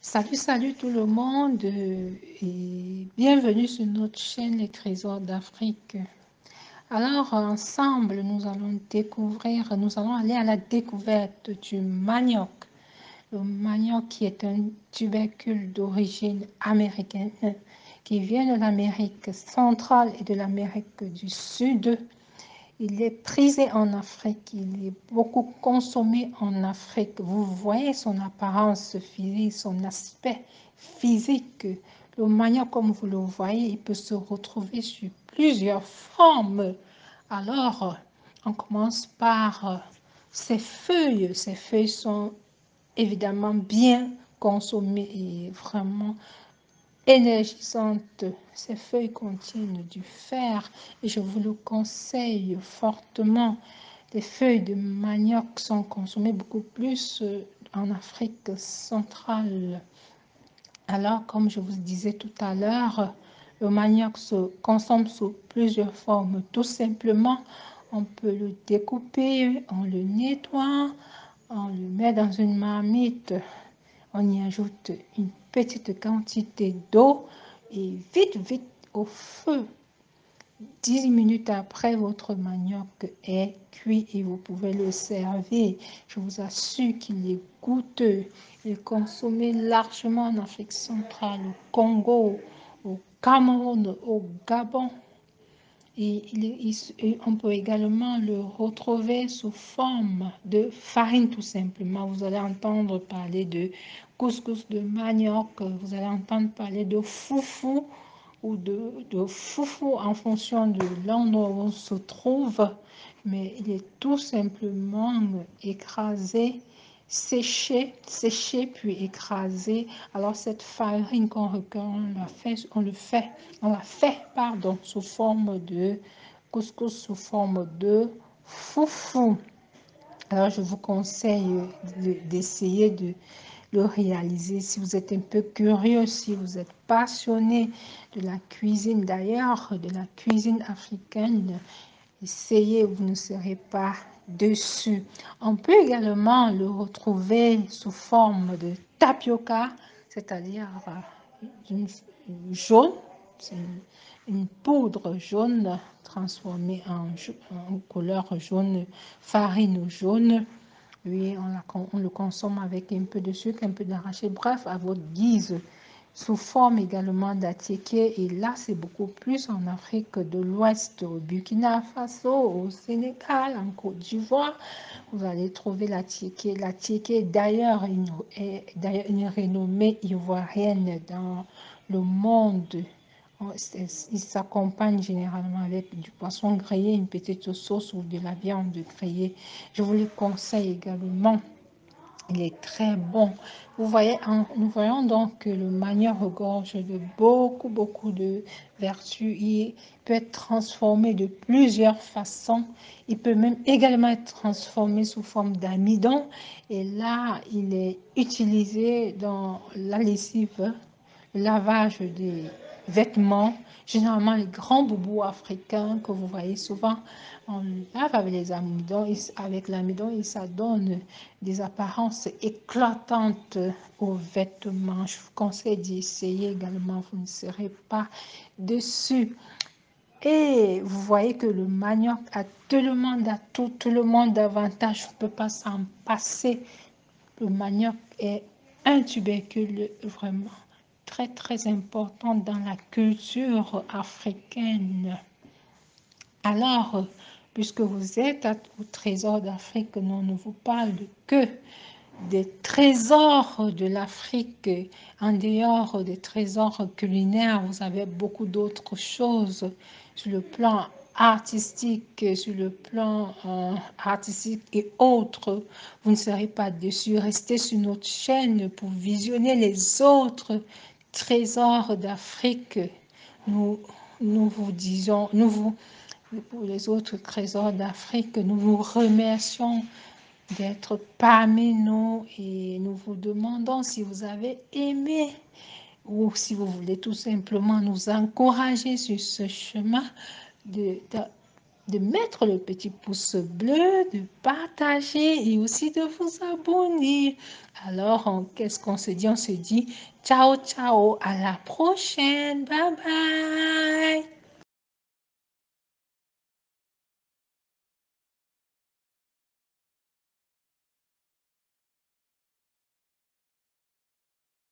Salut tout le monde et bienvenue sur notre chaîne Les Trésors d'Afrique. Alors ensemble, nous allons aller à la découverte du manioc. Le manioc qui est un tubercule d'origine américaine qui vient de l'Amérique centrale et de l'Amérique du Sud. Il est prisé en Afrique, il est beaucoup consommé en Afrique. Vous voyez son apparence physique, son aspect physique. Le manioc, comme vous le voyez, il peut se retrouver sur plusieurs formes. Alors, on commence par ses feuilles. Ses feuilles sont évidemment bien consommées et vraiment énergisante. Ces feuilles contiennent du fer et je vous le conseille fortement. Les feuilles de manioc sont consommées beaucoup plus en Afrique centrale. Alors, comme je vous disais tout à l'heure, le manioc se consomme sous plusieurs formes. Tout simplement, on peut le découper, on le nettoie, on le met dans une marmite, on y ajoute une petite quantité d'eau et vite au feu. 10 minutes après, votre manioc est cuit et vous pouvez le servir. Je vous assure qu'il est goûteux. Il est consommé largement en Afrique centrale, au Congo, au Cameroun, au Gabon. Et on peut également le retrouver sous forme de farine tout simplement. Vous allez entendre parler de couscous de manioc, vous allez entendre parler de foufou ou de foufou en fonction de l'endroit où on se trouve. Mais il est tout simplement écrasé, séché puis écrasé. Alors cette farine qu'on recueille, on la fait sous forme de couscous, sous forme de foufou. Alors je vous conseille d'essayer de le réaliser si vous êtes un peu curieux, si vous êtes passionné de la cuisine, d'ailleurs de la cuisine africaine. Essayez, vous ne serez pas déçus. On peut également le retrouver sous forme de tapioca, c'est-à-dire jaune, c'est une poudre jaune transformée en couleur jaune, farine jaune. Oui, on le consomme avec un peu de sucre, un peu d'arachide, bref, à votre guise, sous forme également d'attiéké. Et là, c'est beaucoup plus en Afrique de l'Ouest, au Burkina Faso, au Sénégal, en Côte d'Ivoire. Vous allez trouver l'attiéké. L'attiéké est d'ailleurs une renommée ivoirienne dans le monde. Il s'accompagne généralement avec du poisson grillé, une petite sauce ou de la viande grillée. Je vous le conseille également. Il est très bon. Vous voyez, nous voyons donc que le manioc regorge de beaucoup de vertus. Il peut être transformé de plusieurs façons. Il peut même également être transformé sous forme d'amidon. Et là, il est utilisé dans la lessive, le lavage des vêtements. Généralement, les grands boubous africains que vous voyez souvent, on lave avec les amidons, avec l'amidon et ça donne des apparences éclatantes aux vêtements. Je vous conseille d'y essayer également, vous ne serez pas déçus. Et vous voyez que le manioc a tellement d'atouts, tellement d'avantages, je ne peux pas s'en passer. Le manioc est un tubercule vraiment très important dans la culture africaine. Alors, puisque vous êtes au Trésor d'Afrique, on ne vous parle que des trésors de l'Afrique. En dehors des trésors culinaires, vous avez beaucoup d'autres choses sur le plan artistique, et autres. Vous ne serez pas déçus. Restez sur notre chaîne pour visionner les autres trésors d'Afrique. Nous vous disons, pour les autres trésors d'Afrique, nous vous remercions d'être parmi nous et nous vous demandons si vous avez aimé ou si vous voulez tout simplement nous encourager sur ce chemin de mettre le petit pouce bleu, de partager et aussi de vous abonner. Alors, qu'est-ce qu'on se dit? On se dit ciao, ciao, à la prochaine. Bye bye.